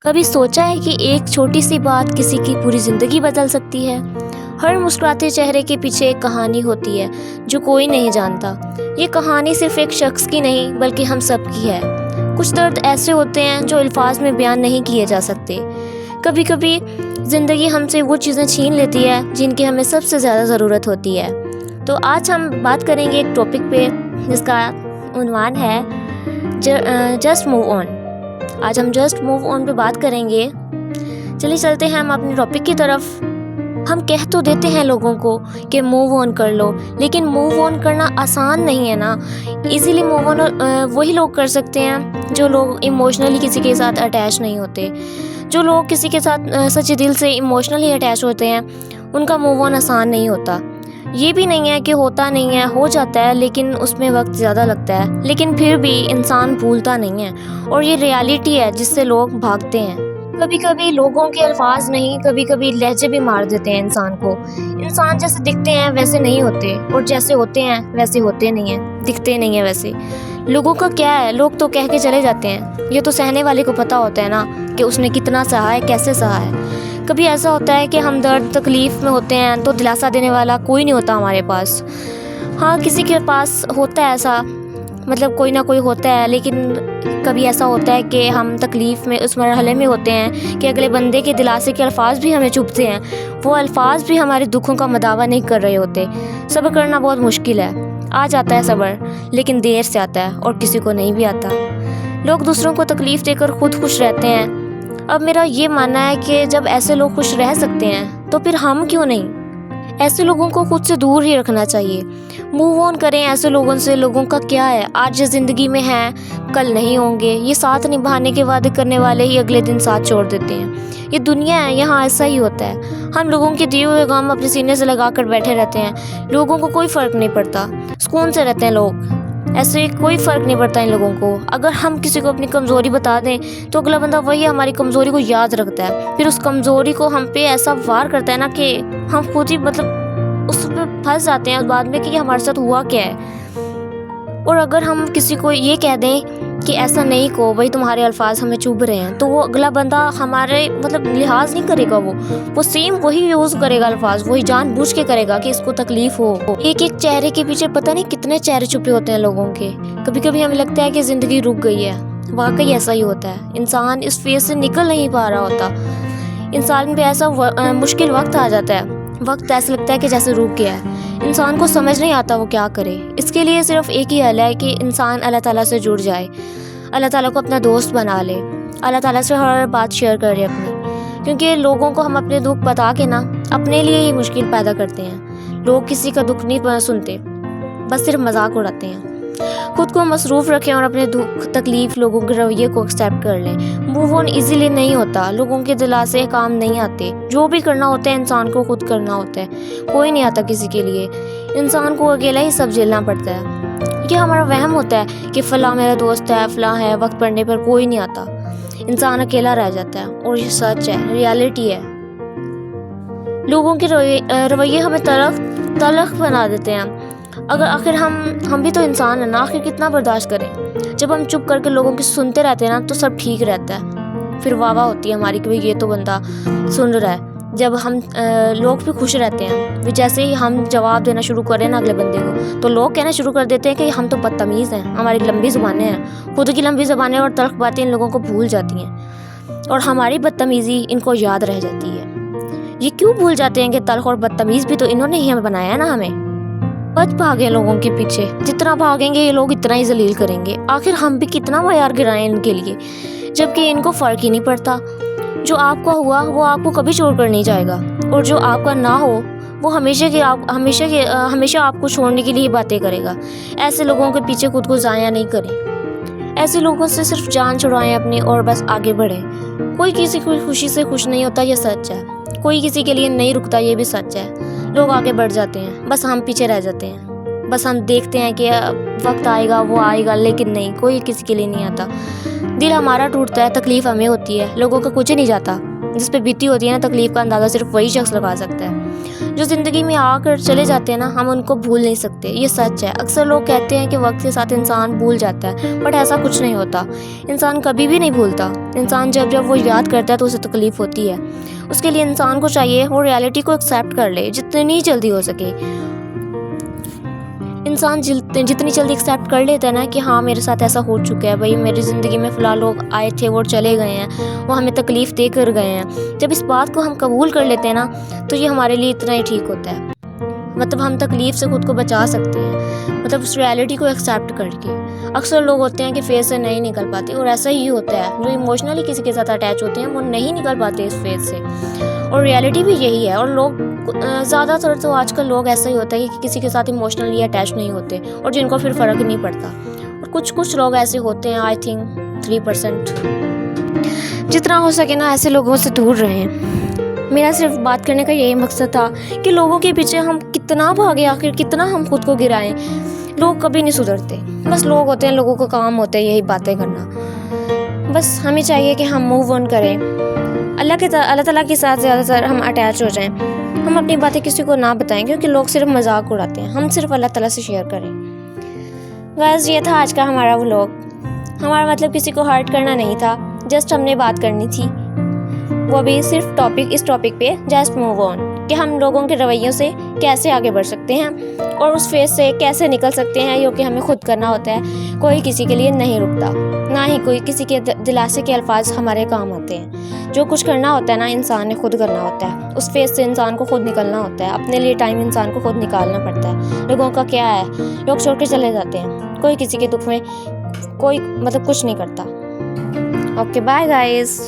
کبھی سوچا ہے کہ ایک چھوٹی سی بات کسی کی پوری زندگی بدل سکتی ہے؟ ہر مسکراتے چہرے کے پیچھے ایک کہانی ہوتی ہے جو کوئی نہیں جانتا۔ یہ کہانی صرف ایک شخص کی نہیں بلکہ ہم سب کی ہے۔ کچھ درد ایسے ہوتے ہیں جو الفاظ میں بیان نہیں کیے جا سکتے۔ کبھی کبھی زندگی ہم سے وہ چیزیں چھین لیتی ہے جن کی ہمیں سب سے زیادہ ضرورت ہوتی ہے۔ تو آج ہم بات کریں گے ایک ٹاپک پہ جس کا عنوان ہے جسٹ موو آن۔ آج ہم جسٹ موو آن پہ بات کریں گے۔ چلیے چلتے ہیں ہم اپنے ٹاپک کی طرف۔ ہم کہہ تو دیتے ہیں لوگوں کو کہ موو آن کر لو، لیکن موو آن کرنا آسان نہیں ہے نا۔ ایزیلی موو آن وہی لوگ کر سکتے ہیں جو لوگ ایموشنلی کسی کے ساتھ اٹیچ نہیں ہوتے۔ جو لوگ کسی کے ساتھ سچے دل سے ایموشنلی اٹیچ ہوتے ہیں ان کا موو آن آسان نہیں ہوتا۔ یہ بھی نہیں ہے کہ ہوتا نہیں ہے، ہو جاتا ہے لیکن اس میں وقت زیادہ لگتا ہے، لیکن پھر بھی انسان بھولتا نہیں ہے، اور یہ ریالٹی ہے جس سے لوگ بھاگتے ہیں۔ کبھی کبھی لوگوں کے الفاظ نہیں، کبھی کبھی لہجے بھی مار دیتے ہیں انسان کو۔ انسان جیسے دکھتے ہیں ویسے نہیں ہوتے، اور جیسے ہوتے ہیں ویسے ہوتے نہیں ہیں، دکھتے نہیں ہیں ویسے۔ لوگوں کا کیا ہے، لوگ تو کہہ کے چلے جاتے ہیں۔ یہ تو سہنے والے کو پتہ ہوتا ہے نا کہ اس نے کتنا سہا ہے، کیسے سہا ہے۔ کبھی ایسا ہوتا ہے کہ ہم درد تکلیف میں ہوتے ہیں تو دلاسا دینے والا کوئی نہیں ہوتا ہمارے پاس۔ ہاں کسی کے پاس ہوتا ہے ایسا، مطلب کوئی نہ کوئی ہوتا ہے، لیکن کبھی ایسا ہوتا ہے کہ ہم تکلیف میں اس مرحلے میں ہوتے ہیں کہ اگلے بندے کے دلاسے کے الفاظ بھی ہمیں چبھتے ہیں، وہ الفاظ بھی ہمارے دکھوں کا مداوع نہیں کر رہے ہوتے۔ صبر کرنا بہت مشکل ہے۔ آ جاتا ہے صبر، لیکن دیر سے آتا ہے اور کسی کو نہیں بھی آتا۔ لوگ دوسروں کو تکلیف دے کر خود خوش رہتے ہیں۔ اب میرا یہ ماننا ہے کہ جب ایسے لوگ خوش رہ سکتے ہیں تو پھر ہم کیوں نہیں؟ ایسے لوگوں کو خود سے دور ہی رکھنا چاہیے۔ موو آن کریں ایسے لوگوں سے۔ لوگوں کا کیا ہے، آج زندگی میں ہیں کل نہیں ہوں گے۔ یہ ساتھ نبھانے کے وعدے کرنے والے ہی اگلے دن ساتھ چھوڑ دیتے ہیں۔ یہ دنیا ہے، یہاں ایسا ہی ہوتا ہے۔ ہم لوگوں کے دیے ہوئے غم اپنے سینے سے لگا کر بیٹھے رہتے ہیں۔ لوگوں کو کوئی فرق نہیں پڑتا، سکون سے رہتے ہیں لوگ، ایسے کوئی فرق نہیں پڑتا ان لوگوں کو۔ اگر ہم کسی کو اپنی کمزوری بتا دیں تو اگلا بندہ وہی ہماری کمزوری کو یاد رکھتا ہے، پھر اس کمزوری کو ہم پہ ایسا وار کرتا ہے نا کہ ہم خود ہی اس پہ پھنس جاتے ہیں بعد میں کہ یہ ہمارے ساتھ ہوا کیا ہے۔ اور اگر ہم کسی کو یہ کہہ دیں کہ ایسا نہیں کو بھائی تمہارے الفاظ ہمیں چبھ رہے ہیں، تو وہ اگلا بندہ ہمارے لحاظ نہیں کرے گا، وہ سیم وہی یوز کرے گا الفاظ، وہی جان بوجھ کے کرے گا کہ اس کو تکلیف ہو۔ ایک ایک چہرے کے پیچھے پتہ نہیں کتنے چہرے چھپے ہوتے ہیں لوگوں کے۔ کبھی کبھی ہمیں لگتا ہے کہ زندگی رک گئی ہے، واقعی ایسا ہی ہوتا ہے۔ انسان اس فیز سے نکل نہیں پا رہا ہوتا۔ انسان پہ ایسا مشکل وقت آ جاتا ہے، وقت ایسا لگتا ہے کہ جیسے رک گیا ہے۔ انسان کو سمجھ نہیں آتا وہ کیا کرے۔ اس کے لیے صرف ایک ہی حل ہے کہ انسان اللہ تعالیٰ سے جڑ جائے، اللہ تعالیٰ کو اپنا دوست بنا لے، اللہ تعالیٰ سے ہر بات شیئر کرے اپنی، کیونکہ لوگوں کو ہم اپنے دکھ بتا کے نا اپنے لیے ہی مشکل پیدا کرتے ہیں۔ لوگ کسی کا دکھ نہیں سنتے، بس صرف مذاق اڑاتے ہیں۔ خود کو مصروف رکھیں اور اپنے دکھ تکلیف لوگوں کے رویے کو ایکسیپٹ کر لیں۔ موو آن ایزیلی نہیں ہوتا، لوگوں کے دلاسے کام نہیں آتے۔ جو بھی کرنا ہوتا ہے انسان کو خود کرنا ہوتا ہے، کوئی نہیں آتا کسی کے لیے۔ انسان کو اکیلا ہی سب جھیلنا پڑتا ہے۔ یہ ہمارا وہم ہوتا ہے کہ فلاں میرا دوست ہے، فلاں ہے، وقت پڑنے پر کوئی نہیں آتا۔ انسان اکیلا رہ جاتا ہے، اور یہ سچ ہے، ریالٹی ہے۔ لوگوں کے رویے ہمیں تلخ بنا دیتے ہیں۔ اگر آخر ہم بھی تو انسان ہیں نا، آخر کتنا برداشت کریں۔ جب ہم چپ کر کے لوگوں کی سنتے رہتے ہیں نا تو سب ٹھیک رہتا ہے، پھر واہ واہ ہوتی ہے ہماری کہ یہ تو بندہ سن رہا ہے۔ جب ہم لوگ بھی خوش رہتے ہیں، جیسے ہی ہم جواب دینا شروع کریں نا اگلے بندے کو، تو لوگ کہنا شروع کر دیتے ہیں کہ ہم تو بدتمیز ہیں، ہماری لمبی زبانیں ہیں۔ خود کی لمبی زبانیں اور تلخ باتیں ان لوگوں کو بھول جاتی ہیں، اور ہماری بدتمیزی ان کو یاد رہ جاتی ہے۔ یہ کیوں بھول جاتے ہیں کہ تلخ اور بدتمیز بھی تو انہوں نے ہی ہمیں بنایا ہے نا۔ ہمیں بچ بھاگیں لوگوں کے پیچھے، جتنا بھاگیں گے یہ لوگ اتنا ہی ذلیل کریں گے۔ آخر ہم بھی کتنا معیار گرائیں ان کے لیے، جبکہ ان کو فرق ہی نہیں پڑتا۔ جو آپ کا ہوا وہ آپ کو کبھی چھوڑ کر نہیں جائے گا، اور جو آپ کا نہ ہو وہ ہمیشہ آپ کو چھوڑنے کے لیے باتیں کرے گا۔ ایسے لوگوں کے پیچھے خود کو ضائع نہیں کریں، ایسے لوگوں سے صرف جان چھڑائیں اپنی اور بس آگے بڑھیں۔ کوئی کسی کی خوشی سے خوش نہیں ہوتا، یہ سچ ہے۔ کوئی کسی کے لیے نہیں رکتا، یہ بھی سچ ہے۔ لوگ آگے بڑھ جاتے ہیں، بس ہم پیچھے رہ جاتے ہیں۔ بس ہم دیکھتے ہیں کہ وقت آئے گا، وہ آئے گا، لیکن نہیں، کوئی کسی کے لیے نہیں آتا۔ دل ہمارا ٹوٹتا ہے، تکلیف ہمیں ہوتی ہے، لوگوں کا کچھ نہیں جاتا، جس پہ بیتی ہوتی ہے نا تکلیف کا اندازہ صرف وہی شخص لگا سکتا ہے. جو زندگی میں آ کر چلے جاتے ہیں نا ہم ان کو بھول نہیں سکتے, یہ سچ ہے. اکثر لوگ کہتے ہیں کہ وقت کے ساتھ انسان بھول جاتا ہے, بٹ ایسا کچھ نہیں ہوتا. انسان کبھی بھی نہیں بھولتا. انسان جب وہ یاد کرتا ہے تو اسے تکلیف ہوتی ہے. اس کے لیے انسان کو چاہیے وہ ریالٹی کو ایکسیپٹ کر لے جتنی جلدی ہو سکے. انسان جتنی جلدی ایکسیپٹ کر لیتا ہے نا کہ ہاں میرے ساتھ ایسا ہو چکا ہے, بھائی میری زندگی میں فلاں لوگ آئے تھے وہ چلے گئے ہیں, وہ ہمیں تکلیف دے کر گئے ہیں. جب اس بات کو ہم قبول کر لیتے ہیں نا تو یہ ہمارے لیے اتنا ہی ٹھیک ہوتا ہے. مطلب ہم تکلیف سے خود کو بچا سکتے ہیں, مطلب اس ریالٹی کو ایکسیپٹ کر کے. اکثر لوگ ہوتے ہیں کہ فیز سے نہیں نکل پاتے, اور ایسا ہی ہوتا ہے. جو ایموشنلی کسی کے ساتھ اٹیچ ہوتے ہیں وہ نہیں نکل پاتے اس فیز سے, اور ریالٹی بھی یہی ہے. اور لوگ زیادہ تر تو آج کل لوگ ایسا ہی ہوتا ہے کہ کسی کے ساتھ ایموشنلی اٹیچ نہیں ہوتے, اور جن کو پھر فرق نہیں پڑتا. اور کچھ لوگ ایسے ہوتے ہیں, آئی تھنک 3%. جتنا ہو سکے نا ایسے لوگوں سے دور رہیں. میرا صرف بات کرنے کا یہی مقصد تھا کہ لوگوں کے پیچھے ہم کتنا بھاگیں, آخر کتنا ہم خود کو گرائیں. لوگ کبھی نہیں سدھرتے, بس لوگ ہوتے ہیں, لوگوں کا کام ہوتا ہے یہی باتیں کرنا. بس ہمیں چاہیے کہ ہم موو آن کریں. اللہ تعالیٰ کے ساتھ زیادہ تر ہم اٹیچ ہو جائیں. ہم اپنی باتیں کسی کو نہ بتائیں کیونکہ لوگ صرف مذاق اڑاتے ہیں. ہم صرف اللہ تعالیٰ سے شیئر کریں. بس یہ تھا آج کا ہمارا ولاگ. ہمارا مطلب کسی کو ہرٹ کرنا نہیں تھا, جسٹ ہم نے بات کرنی تھی, وہ بھی صرف اس ٹاپک پہ, جسٹ موو آن, کہ ہم لوگوں کے رویوں سے کیسے آگے بڑھ سکتے ہیں اور اس فیز سے کیسے نکل سکتے ہیں, جو کہ ہمیں خود کرنا ہوتا ہے. کوئی کسی کے لیے نہیں رکتا, نہ ہی کوئی کسی کے دلاسے کے الفاظ ہمارے کام آتے ہیں. جو کچھ کرنا ہوتا ہے نا انسان نے خود کرنا ہوتا ہے. اس فیز سے انسان کو خود نکلنا ہوتا ہے. اپنے لیے ٹائم انسان کو خود نکالنا پڑتا ہے. لوگوں کا کیا ہے, لوگ چھوڑ کے چلے جاتے ہیں. کوئی کسی کے دکھ میں کوئی مطلب کچھ نہیں کرتا. Okay bye guys.